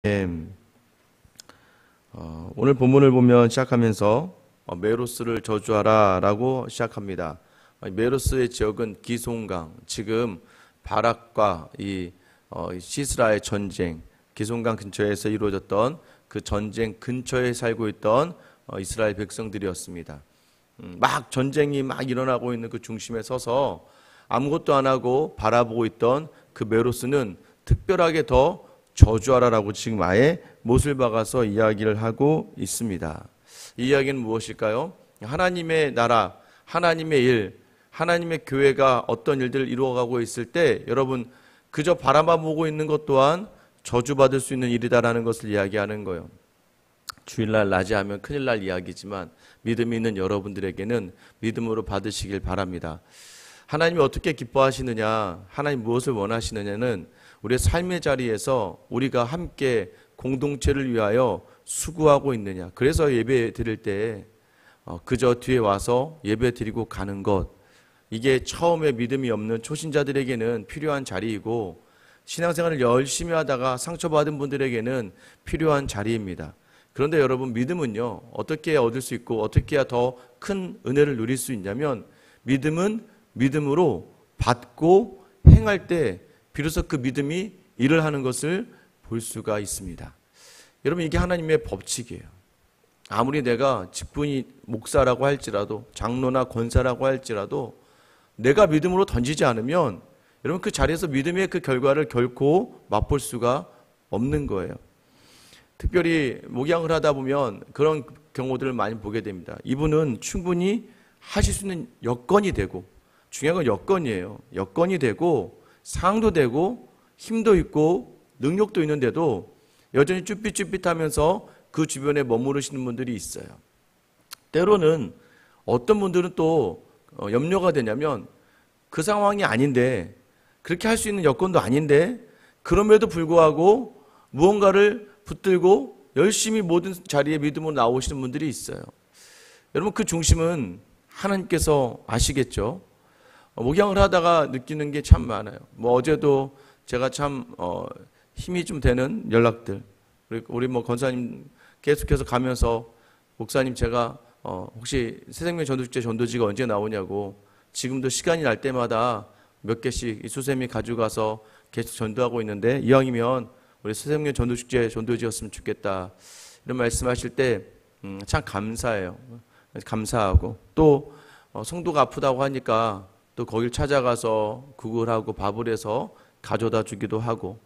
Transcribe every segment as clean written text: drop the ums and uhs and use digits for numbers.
예, 오늘 본문을 보면 시작하면서 메로스를 저주하라 라고 시작합니다. 메로스의 지역은 기송강, 지금 바락과 시스라의 전쟁, 기송강 근처에서 이루어졌던 그 전쟁 근처에 살고 있던 이스라엘 백성들이었습니다. 막 전쟁이 막 일어나고 있는 그 중심에 서서 아무것도 안 하고 바라보고 있던 그 메로스는 특별하게 더 저주하라라고 지금 아예 못을 박아서 이야기를 하고 있습니다. 이 이야기는 무엇일까요? 하나님의 나라, 하나님의 일, 하나님의 교회가 어떤 일들을 이루어가고 있을 때 여러분 그저 바라만 보고 있는 것 또한 저주받을 수 있는 일이다라는 것을 이야기하는 거예요. 주일날 낮에 하면 큰일 날 이야기지만 믿음이 있는 여러분들에게는 믿음으로 받으시길 바랍니다. 하나님이 어떻게 기뻐하시느냐, 하나님 무엇을 원하시느냐는 우리의 삶의 자리에서 우리가 함께 공동체를 위하여 수고하고 있느냐. 그래서 예배 드릴 때 그저 뒤에 와서 예배 드리고 가는 것, 이게 처음에 믿음이 없는 초신자들에게는 필요한 자리이고 신앙생활을 열심히 하다가 상처받은 분들에게는 필요한 자리입니다. 그런데 여러분, 믿음은요, 어떻게 해야 얻을 수 있고 어떻게 해야 더 큰 은혜를 누릴 수 있냐면, 믿음은 믿음으로 받고 행할 때 비로소 그 믿음이 일을 하는 것을 볼 수가 있습니다. 여러분, 이게 하나님의 법칙이에요. 아무리 내가 직분이 목사라고 할지라도, 장로나 권사라고 할지라도 내가 믿음으로 던지지 않으면 여러분 그 자리에서 믿음의 그 결과를 결코 맛볼 수가 없는 거예요. 특별히 목양을 하다 보면 그런 경우들을 많이 보게 됩니다. 이분은 충분히 하실 수 있는 여건이 되고, 중요한 건 여건이에요. 여건이 되고 상도 되고 힘도 있고 능력도 있는데도 여전히 쭈삣쭈삣하면서 그 주변에 머무르시는 분들이 있어요. 때로는 어떤 분들은 또 염려가 되냐면, 그 상황이 아닌데, 그렇게 할 수 있는 여건도 아닌데 그럼에도 불구하고 무언가를 붙들고 열심히 모든 자리에 믿음으로 나오시는 분들이 있어요. 여러분, 그 중심은 하나님께서 아시겠죠? 목양을 하다가 느끼는 게 참 많아요. 어제도 제가 참 힘이 좀 되는 연락들, 우리 권사님 계속해서 가면서, 목사님 제가 혹시 새생명 전도축제 전도지가 언제 나오냐고, 지금도 시간이 날 때마다 몇 개씩 수세미 가져가서 계속 전도하고 있는데 이왕이면 우리 새생명 전도축제 전도지였으면 좋겠다, 이런 말씀하실 때 참 감사해요. 감사하고, 또 성도가 아프다고 하니까 또 거길 찾아가서 국을 하고 밥을 해서 가져다 주기도 하고,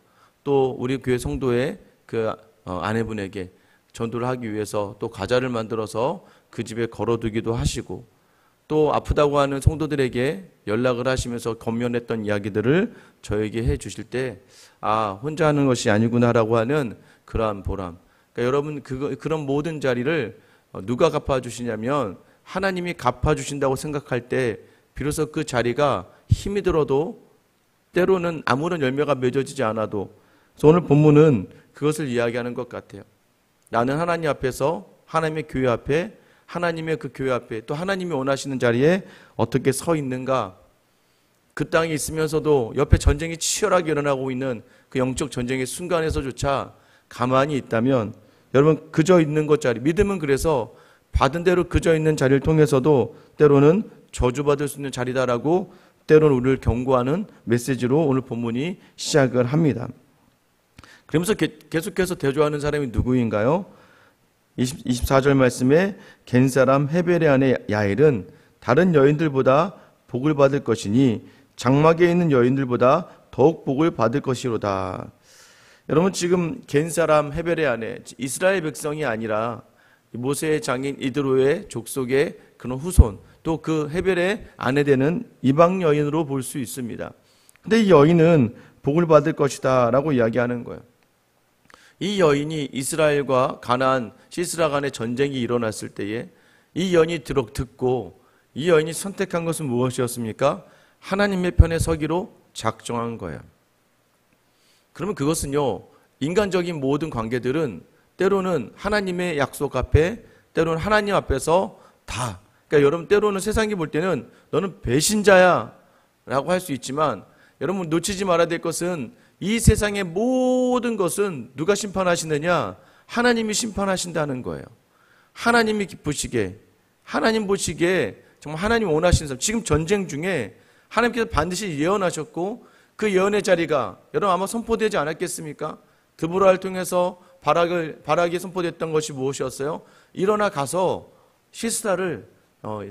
또 우리 교회 성도의 그 아내분에게 전도를 하기 위해서 또 과자를 만들어서 그 집에 걸어두기도 하시고, 또 아프다고 하는 성도들에게 연락을 하시면서 권면했던 이야기들을 저에게 해 주실 때, 혼자 하는 것이 아니구나라고 하는 그러한 보람. 그러니까 여러분, 그런 모든 자리를 누가 갚아주시냐면 하나님이 갚아주신다고 생각할 때 비로소 그 자리가 힘이 들어도, 때로는 아무런 열매가 맺어지지 않아도, 그래서 오늘 본문은 그것을 이야기하는 것 같아요. 나는 하나님 앞에서, 하나님의 교회 앞에, 하나님의 그 교회 앞에, 또 하나님이 원하시는 자리에 어떻게 서 있는가. 그 땅에 있으면서도 옆에 전쟁이 치열하게 일어나고 있는 그 영적 전쟁의 순간에서조차 가만히 있다면, 여러분, 그저 있는 것 자리, 믿음은 그래서 받은 대로 그저 있는 자리를 통해서도 때로는 저주받을 수 있는 자리다라고, 때로는 우리를 경고하는 메시지로 오늘 본문이 시작을 합니다. 그러면서 계속해서 대조하는 사람이 누구인가요? 24절 말씀에 겐 사람 헤벨의 아내 야엘은 다른 여인들보다 복을 받을 것이니 장막에 있는 여인들보다 더욱 복을 받을 것이로다. 여러분, 지금 겐 사람 헤벨의 아내, 이스라엘 백성이 아니라 모세의 장인 이드로의 족속의 그런 후손, 또 그 헤벨의 아내 되는 이방 여인으로 볼 수 있습니다. 근데 이 여인은 복을 받을 것이다 라고 이야기하는 거예요. 이 여인이 이스라엘과 가나안, 시스라 간의 전쟁이 일어났을 때에 이 여인이 듣고 이 여인이 선택한 것은 무엇이었습니까? 하나님의 편에 서기로 작정한 거예요. 그러면 그것은요, 인간적인 모든 관계들은 때로는 하나님의 약속 앞에, 때로는 하나님 앞에서 다, 그러니까 여러분, 때로는 세상이 볼 때는 너는 배신자야 라고 할 수 있지만, 여러분 놓치지 말아야 될 것은 이 세상의 모든 것은 누가 심판하시느냐? 하나님이 심판하신다는 거예요. 하나님이 기쁘시게, 하나님 보시기에 정말 하나님 원하시는 삶. 지금 전쟁 중에 하나님께서 반드시 예언하셨고 그 예언의 자리가 여러분 아마 선포되지 않았겠습니까? 드보라를 통해서 바락이 선포됐던 것이 무엇이었어요? 일어나 가서 시스라를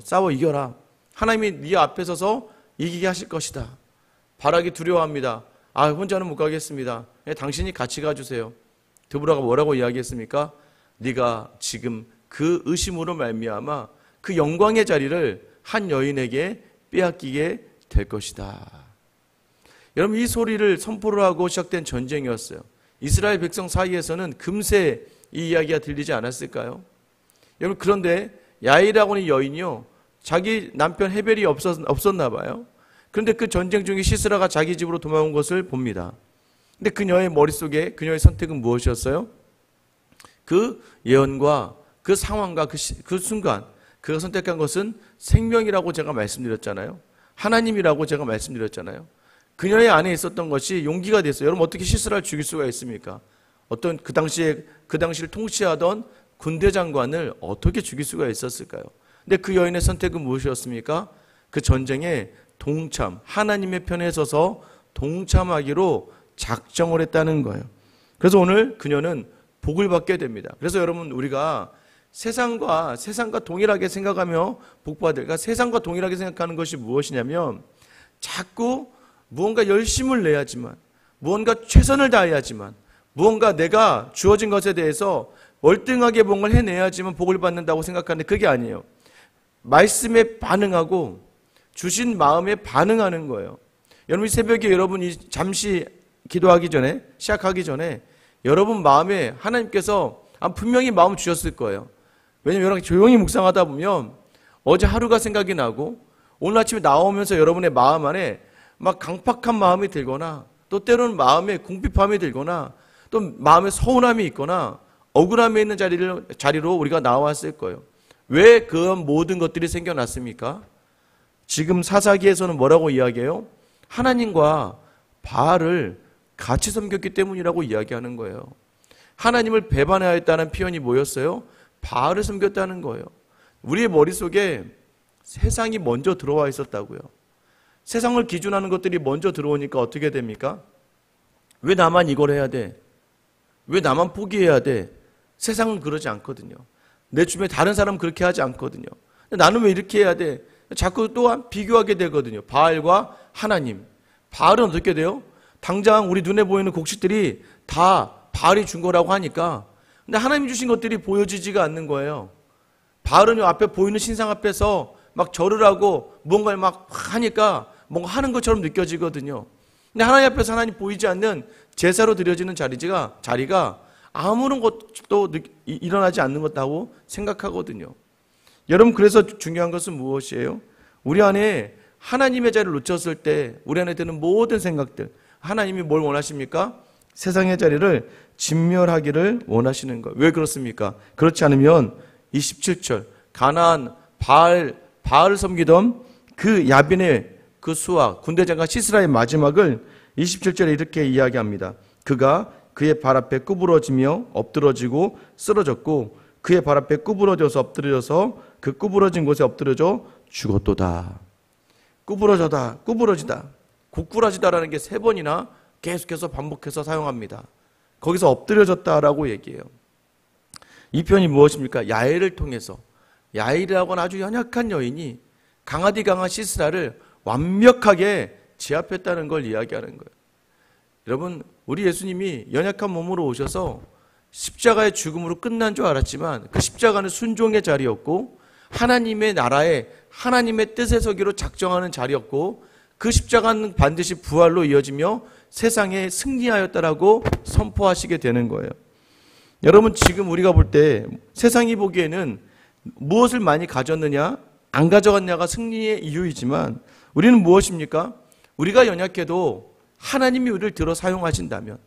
싸워 이겨라. 하나님이 네 앞에 서서 이기게 하실 것이다. 바락이 두려워합니다. 혼자는 못 가겠습니다. 당신이 같이 가주세요. 드보라가 뭐라고 이야기했습니까? 네가 지금 그 의심으로 말미암아 그 영광의 자리를 한 여인에게 빼앗기게 될 것이다. 여러분 이 소리를 선포를 하고 시작된 전쟁이었어요. 이스라엘 백성 사이에서는 금세 이 이야기가 들리지 않았을까요? 여러분 그런데 야일이라고 하는 여인이요, 자기 남편 헤벨이 없었나 봐요. 그런데 그 전쟁 중에 시스라가 자기 집으로 도망온 것을 봅니다. 근데 그녀의 머릿속에 그녀의 선택은 무엇이었어요? 그 예언과 그 상황과 그 순간 그가 선택한 것은 생명이라고 제가 말씀드렸잖아요. 하나님이라고 제가 말씀드렸잖아요. 그녀의 안에 있었던 것이 용기가 됐어요. 여러분 어떻게 시스라를 죽일 수가 있습니까? 어떤 그 당시를 통치하던 군대 장관을 어떻게 죽일 수가 있었을까요? 근데 그 여인의 선택은 무엇이었습니까? 그 전쟁에 동참, 하나님의 편에 서서 동참하기로 작정을 했다는 거예요. 그래서 오늘 그녀는 복을 받게 됩니다. 그래서 여러분 우리가 세상과 동일하게 생각하며 복받을, 그러니까 세상과 동일하게 생각하는 것이 무엇이냐면 자꾸 무언가 열심을 내야지만, 무언가 최선을 다해야지만, 무언가 내가 주어진 것에 대해서 월등하게 뭔가를 해내야지만 복을 받는다고 생각하는데 그게 아니에요. 말씀에 반응하고 주신 마음에 반응하는 거예요. 여러분 이 새벽에 여러분이 잠시 기도하기 전에, 시작하기 전에 여러분 마음에 하나님께서 분명히 마음 주셨을 거예요. 왜냐하면 여러분 조용히 묵상하다 보면 어제 하루가 생각이 나고 오늘 아침에 나오면서 여러분의 마음 안에 막 강팍한 마음이 들거나 또 때로는 마음에 궁핍함이 들거나 또 마음에 서운함이 있거나 억울함이 있는 자리로 우리가 나왔을 거예요. 왜 그런 모든 것들이 생겨났습니까? 지금 사사기에서는 뭐라고 이야기해요? 하나님과 바알을 같이 섬겼기 때문이라고 이야기하는 거예요. 하나님을 배반하였다는 표현이 뭐였어요? 바알을 섬겼다는 거예요. 우리의 머릿속에 세상이 먼저 들어와 있었다고요. 세상을 기준하는 것들이 먼저 들어오니까 어떻게 됩니까? 왜 나만 이걸 해야 돼? 왜 나만 포기해야 돼? 세상은 그러지 않거든요. 내 주변에 다른 사람은 그렇게 하지 않거든요. 나는 왜 이렇게 해야 돼? 자꾸 또한 비교하게 되거든요. 바알과 하나님. 바알은 어떻게 돼요? 당장 우리 눈에 보이는 곡식들이 다 바알이 준 거라고 하니까, 근데 하나님이 주신 것들이 보여지지가 않는 거예요. 바알은 요 앞에 보이는 신상 앞에서 막 절을 하고 뭔가를 막 하니까 뭔가 하는 것처럼 느껴지거든요. 근데 하나님 앞에서 하나님 보이지 않는 제사로 드려지는 자리가 아무런 것도 일어나지 않는 것다고 생각하거든요. 여러분 그래서 중요한 것은 무엇이에요? 우리 안에 하나님의 자리를 놓쳤을 때 우리 안에 드는 모든 생각들, 하나님이 뭘 원하십니까? 세상의 자리를 진멸하기를 원하시는 거예요. 왜 그렇습니까? 그렇지 않으면 27절 가나안 바알을 섬기던 그 야빈의 그 수하 군대장관 시스라의 마지막을 27절에 이렇게 이야기합니다. 그가 그의 발 앞에 구부러지며 엎드러지고 쓰러졌고 그의 발 앞에 구부러져서 엎드려서 그 구부러진 곳에 엎드려져 죽었도다. 구부러지다. 고꾸라지다라는 게 3번이나 계속해서 반복해서 사용합니다. 거기서 엎드려졌다라고 얘기해요. 이 표현이 무엇입니까? 야엘을 통해서, 야엘이라고 하는 아주 연약한 여인이 강하디 강한 시스라를 완벽하게 제압했다는 걸 이야기하는 거예요. 여러분 우리 예수님이 연약한 몸으로 오셔서 십자가의 죽음으로 끝난 줄 알았지만 그 십자가는 순종의 자리였고 하나님의 나라에 하나님의 뜻에 서기로 작정하는 자리였고 그 십자가는 반드시 부활로 이어지며 세상에 승리하였다라고 선포하시게 되는 거예요. 여러분 지금 우리가 볼 때 세상이 보기에는 무엇을 많이 가졌느냐 안 가져갔냐가 승리의 이유이지만 우리는 무엇입니까? 우리가 연약해도 하나님이 우리를 들어 사용하신다면,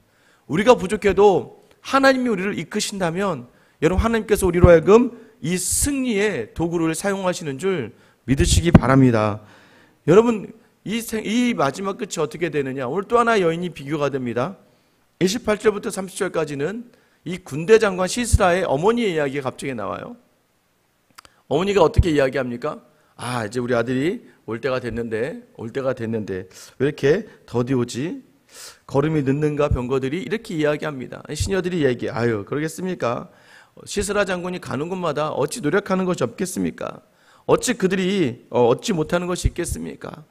우리가 부족해도 하나님이 우리를 이끄신다면 여러분 하나님께서 우리로 하여금 이 승리의 도구를 사용하시는 줄 믿으시기 바랍니다. 여러분 이 마지막 끝이 어떻게 되느냐? 오늘 또 하나 여인이 비교가 됩니다. 28절부터 30절까지는 이 군대 장관 시스라의 어머니의 이야기가 갑자기 나와요. 어머니가 어떻게 이야기합니까? 이제 우리 아들이 올 때가 됐는데 왜 이렇게 더디 오지? 걸음이 늦는가 병거들이 이렇게 이야기합니다. 시녀들이 그러겠습니까? 시스라 장군이 가는 곳마다 어찌 노력하는 것이 없겠습니까? 어찌 그들이 얻지 못하는 것이 있겠습니까?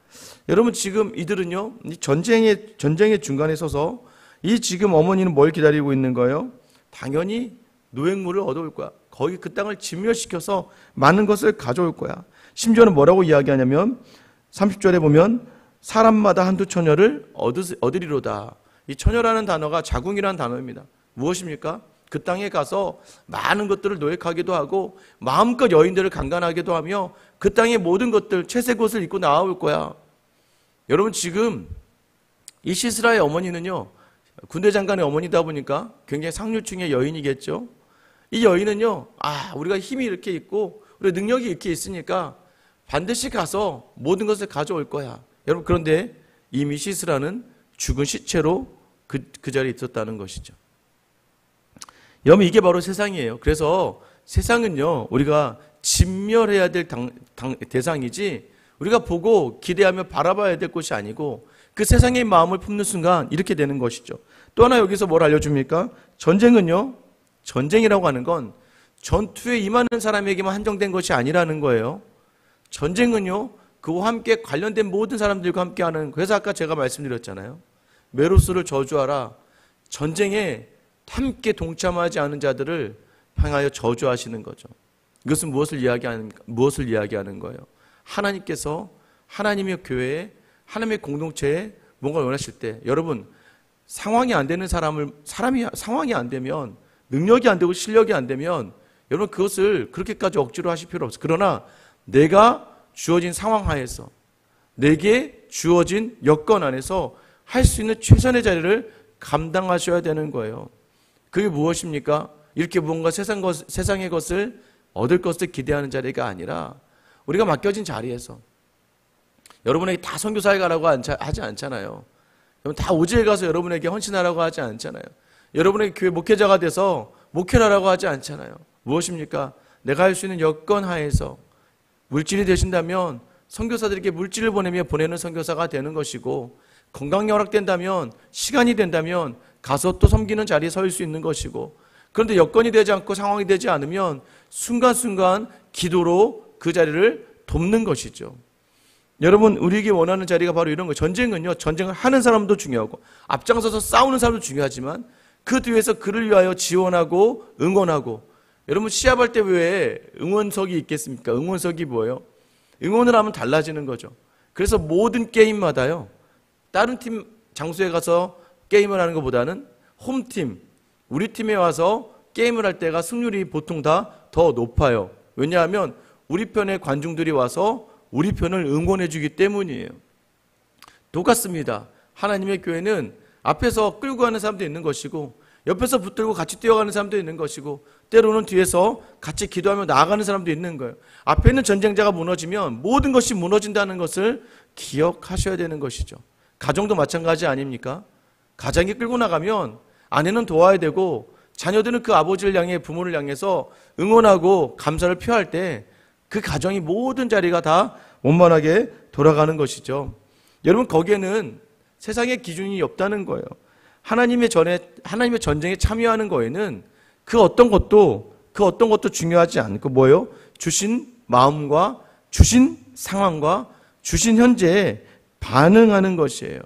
여러분, 지금 이들은요, 이 전쟁의 중간에 서서 이 지금 어머니는 뭘 기다리고 있는 거예요? 당연히 노획물을 얻어올 거야. 거기 그 땅을 진멸시켜서 많은 것을 가져올 거야. 심지어는 뭐라고 이야기하냐면 30절에 보면 사람마다 한두 처녀를 얻으리로다. 이 처녀라는 단어가 자궁이라는 단어입니다. 무엇입니까? 그 땅에 가서 많은 것들을 노획하기도 하고 마음껏 여인들을 강간하기도 하며 그 땅의 모든 것들 채색 옷을 입고 나올 거야. 여러분, 지금 이 시스라의 어머니는요, 군대 장관의 어머니다 보니까 굉장히 상류층의 여인이겠죠. 이 여인은요, 우리가 힘이 이렇게 있고 우리 능력이 이렇게 있으니까 반드시 가서 모든 것을 가져올 거야. 여러분, 그런데 이미 시스라는 죽은 시체로 그 자리에 있었다는 것이죠. 여러분, 이게 바로 세상이에요. 그래서 세상은요, 우리가 진멸해야 될 대상이지 우리가 보고 기대하며 바라봐야 될 것이 아니고 그 세상의 마음을 품는 순간 이렇게 되는 것이죠. 또 하나 여기서 뭘 알려줍니까? 전쟁이라고 하는 건 전투에 임하는 사람에게만 한정된 것이 아니라는 거예요. 전쟁은요, 그와 함께 관련된 모든 사람들과 함께하는, 그래서 아까 제가 말씀드렸잖아요. 메로스를 저주하라. 전쟁에 함께 동참하지 않은 자들을 향하여 저주하시는 거죠. 이것은 무엇을 이야기하는 거예요? 하나님께서 하나님의 교회에, 하나님의 공동체에 뭔가를 원하실 때, 여러분, 상황이 안 되는 상황이 안 되면, 능력이 안 되고 실력이 안 되면 여러분 그것을 그렇게까지 억지로 하실 필요 없어요. 그러나 내가 주어진 상황 하에서, 내게 주어진 여건 안에서 할 수 있는 최선의 자리를 감당하셔야 되는 거예요. 그게 무엇입니까? 이렇게 뭔가 세상의 것을 얻을 것을 기대하는 자리가 아니라 우리가 맡겨진 자리에서, 여러분에게 다 선교사에 가라고 하지 않잖아요. 여러분 다 오지에 가서 여러분에게 헌신하라고 하지 않잖아요. 여러분에게 교회 목회자가 돼서 목회하라고 하지 않잖아요. 무엇입니까? 내가 할 수 있는 여건 하에서 물질이 되신다면 선교사들에게 물질을 보내는 선교사가 되는 것이고, 건강이 허락된다면, 시간이 된다면 가서 또 섬기는 자리에 설 수 있는 것이고, 그런데 여건이 되지 않고 상황이 되지 않으면 순간순간 기도로 그 자리를 돕는 것이죠. 여러분, 우리에게 원하는 자리가 바로 이런 거예요. 전쟁을 하는 사람도 중요하고 앞장서서 싸우는 사람도 중요하지만 그 뒤에서 그를 위하여 지원하고 응원하고, 여러분 시합할 때 왜 응원석이 있겠습니까? 응원석이 뭐예요? 응원을 하면 달라지는 거죠. 그래서 모든 게임마다요, 다른 팀 장소에 가서 게임을 하는 것보다는 홈팀, 우리 팀에 와서 게임을 할 때가 승률이 보통 다 더 높아요. 왜냐하면 우리 편의 관중들이 와서 우리 편을 응원해 주기 때문이에요. 똑같습니다. 하나님의 교회는 앞에서 끌고 가는 사람도 있는 것이고, 옆에서 붙들고 같이 뛰어가는 사람도 있는 것이고, 때로는 뒤에서 같이 기도하며 나아가는 사람도 있는 거예요. 앞에 있는 전쟁자가 무너지면 모든 것이 무너진다는 것을 기억하셔야 되는 것이죠. 가정도 마찬가지 아닙니까? 가장이 끌고 나가면 아내는 도와야 되고, 자녀들은 그 아버지를 향해, 부모를 향해서 응원하고 감사를 표할 때 그 가정이 모든 자리가 다 원만하게 돌아가는 것이죠. 여러분, 거기에는 세상의 기준이 없다는 거예요. 하나님의 전쟁에 참여하는 거에는 그 어떤 것도 중요하지 않고 뭐예요? 주신 마음과 주신 상황과 주신 현재에 반응하는 것이에요.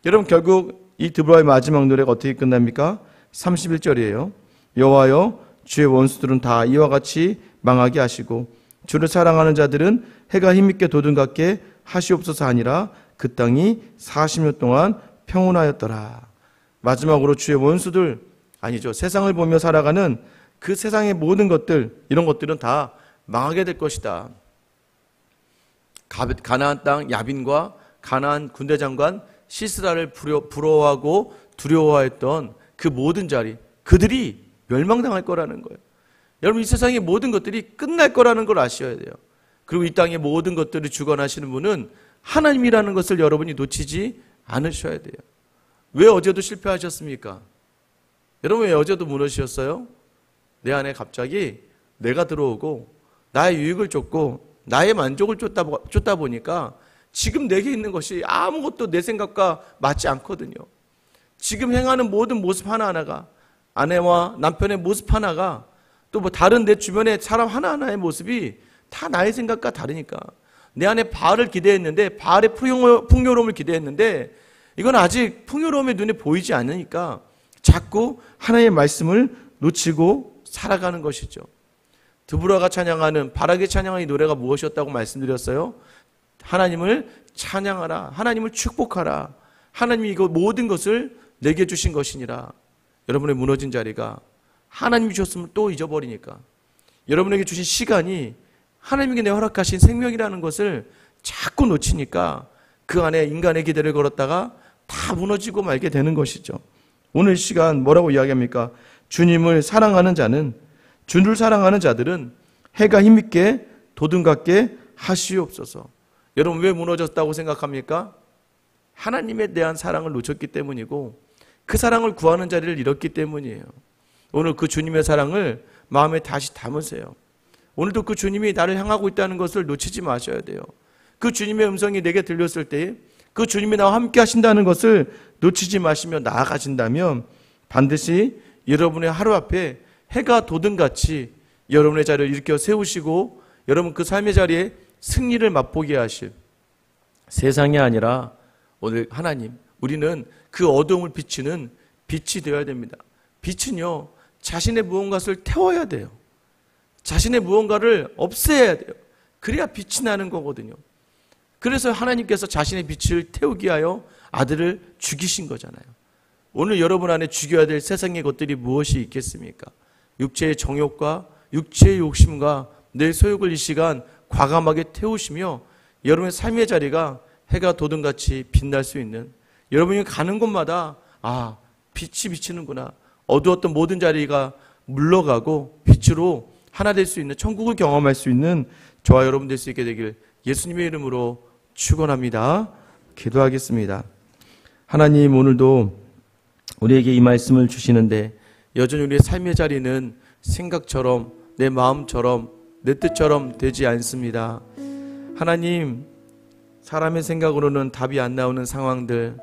여러분, 결국 이 드보라의 마지막 노래가 어떻게 끝납니까? 31절이에요. 여호와여, 주의 원수들은 다 이와 같이 망하게 하시고 주를 사랑하는 자들은 해가 힘있게 도든갑게 하시옵소서 하니라. 그 땅이 40년 동안 평온하였더라. 마지막으로 주의 원수들, 아니죠, 세상을 보며 살아가는 그 세상의 모든 것들, 이런 것들은 다 망하게 될 것이다. 가나안 땅 야빈과 가나안 군대 장관 시스라를 부러워하고 두려워했던 그 모든 자리, 그들이 멸망당할 거라는 거예요. 여러분, 이 세상의 모든 것들이 끝날 거라는 걸 아셔야 돼요. 그리고 이 땅의 모든 것들을 주관하시는 분은 하나님이라는 것을 여러분이 놓치지 않으셔야 돼요. 왜 어제도 실패하셨습니까? 여러분 왜 어제도 무너지셨어요? 내 안에 갑자기 내가 들어오고 나의 유익을 쫓고 나의 만족을 쫓다 보니까 지금 내게 있는 것이 아무것도 내 생각과 맞지 않거든요. 지금 행하는 모든 모습 하나하나가, 아내와 남편의 모습 하나가, 또 뭐 다른 내 주변의 사람 하나하나의 모습이 다 나의 생각과 다르니까 내 안에 바알을 기대했는데, 바알의 풍요로움을 기대했는데 이건 아직 풍요로움의 눈에 보이지 않으니까 자꾸 하나님의 말씀을 놓치고 살아가는 것이죠. 드보라가 찬양하는, 바락이 찬양하는 이 노래가 무엇이었다고 말씀드렸어요? 하나님을 찬양하라, 하나님을 축복하라, 하나님이 이거 모든 것을 내게 주신 것이니라. 여러분의 무너진 자리가 하나님이 주셨음을 또 잊어버리니까, 여러분에게 주신 시간이 하나님에게 내 허락하신 생명이라는 것을 자꾸 놓치니까 그 안에 인간의 기대를 걸었다가 다 무너지고 말게 되는 것이죠. 오늘 시간 뭐라고 이야기합니까? 주님을 사랑하는 자는, 주를 사랑하는 자들은 해가 힘있게 돋은 같게 하시옵소서. 여러분 왜 무너졌다고 생각합니까? 하나님에 대한 사랑을 놓쳤기 때문이고 그 사랑을 구하는 자리를 잃었기 때문이에요. 오늘 그 주님의 사랑을 마음에 다시 담으세요. 오늘도 그 주님이 나를 향하고 있다는 것을 놓치지 마셔야 돼요. 그 주님의 음성이 내게 들렸을 때 그 주님이 나와 함께 하신다는 것을 놓치지 마시며 나아가신다면 반드시 여러분의 하루 앞에 해가 돋음같이 여러분의 자리를 일으켜 세우시고 여러분 그 삶의 자리에 승리를 맛보게 하실, 세상이 아니라 오늘 하나님, 우리는 그 어두움을 비추는 빛이 되어야 됩니다. 빛은요, 자신의 무언가를 태워야 돼요. 자신의 무언가를 없애야 돼요. 그래야 빛이 나는 거거든요. 그래서 하나님께서 자신의 빛을 태우기 위하여 아들을 죽이신 거잖아요. 오늘 여러분 안에 죽여야 될 세상의 것들이 무엇이 있겠습니까? 육체의 정욕과 육체의 욕심과 내 소욕을 이 시간 과감하게 태우시며 여러분의 삶의 자리가 해가 돋음같이 빛날 수 있는, 여러분이 가는 곳마다 아, 빛이 비치는구나, 어두웠던 모든 자리가 물러가고 빛으로 하나 될 수 있는, 천국을 경험할 수 있는 저와 여러분 될 수 있게 되길 예수님의 이름으로 축원합니다. 기도하겠습니다. 하나님, 오늘도 우리에게 이 말씀을 주시는데 여전히 우리의 삶의 자리는 생각처럼, 내 마음처럼, 내 뜻처럼 되지 않습니다. 하나님, 사람의 생각으로는 답이 안 나오는 상황들,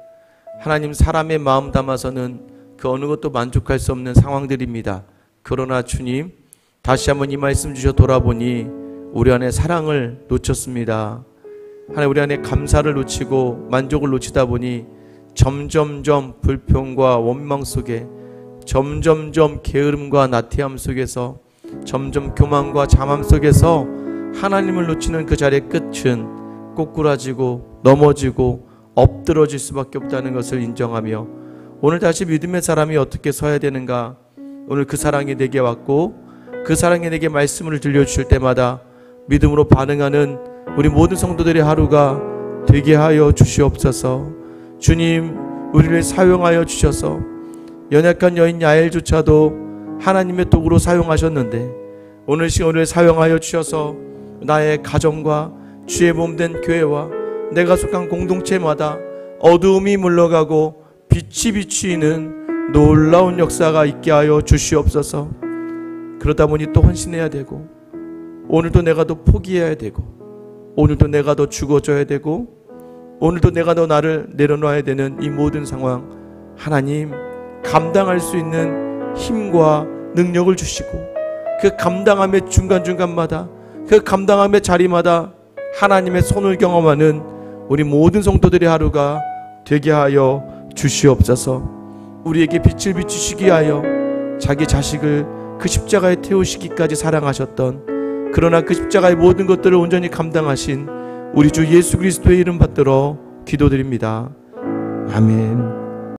하나님, 사람의 마음 담아서는 그 어느 것도 만족할 수 없는 상황들입니다. 그러나 주님, 다시 한번 이 말씀 주셔 돌아보니 우리 안에 사랑을 놓쳤습니다. 하나님, 우리 안에 감사를 놓치고 만족을 놓치다 보니 점점점 불평과 원망 속에, 점점점 게으름과 나태함 속에서, 점점 교만과 잠함 속에서 하나님을 놓치는 그 자리의 끝은 꼬꾸라지고 넘어지고 엎드러질 수밖에 없다는 것을 인정하며 오늘 다시 믿음의 사람이 어떻게 서야 되는가, 오늘 그 사랑이 내게 왔고 그 사랑이 내게 말씀을 들려주실 때마다 믿음으로 반응하는 우리 모든 성도들의 하루가 되게 하여 주시옵소서. 주님, 우리를 사용하여 주셔서 연약한 여인 야엘조차도 하나님의 도구로 사용하셨는데 오늘 시간을 사용하여 주셔서 나의 가정과 주의 몸된 교회와 내가 속한 공동체마다 어두움이 물러가고 빛이 비추이는 놀라운 역사가 있게 하여 주시옵소서. 그러다 보니 또 헌신해야 되고, 오늘도 내가 더 포기해야 되고, 오늘도 내가 더 죽어져야 되고, 오늘도 내가 더 나를 내려놔야 되는 이 모든 상황, 하나님 감당할 수 있는 힘과 능력을 주시고 그 감당함의 중간중간마다, 그 감당함의 자리마다 하나님의 손을 경험하는 우리 모든 성도들의 하루가 되게 하여 주시옵소서. 우리에게 빛을 비추시기 하여 자기 자식을 그 십자가에 태우시기까지 사랑하셨던, 그러나 그 십자가의 모든 것들을 온전히 감당하신 우리 주 예수 그리스도의 이름 받들어 기도드립니다. 아멘.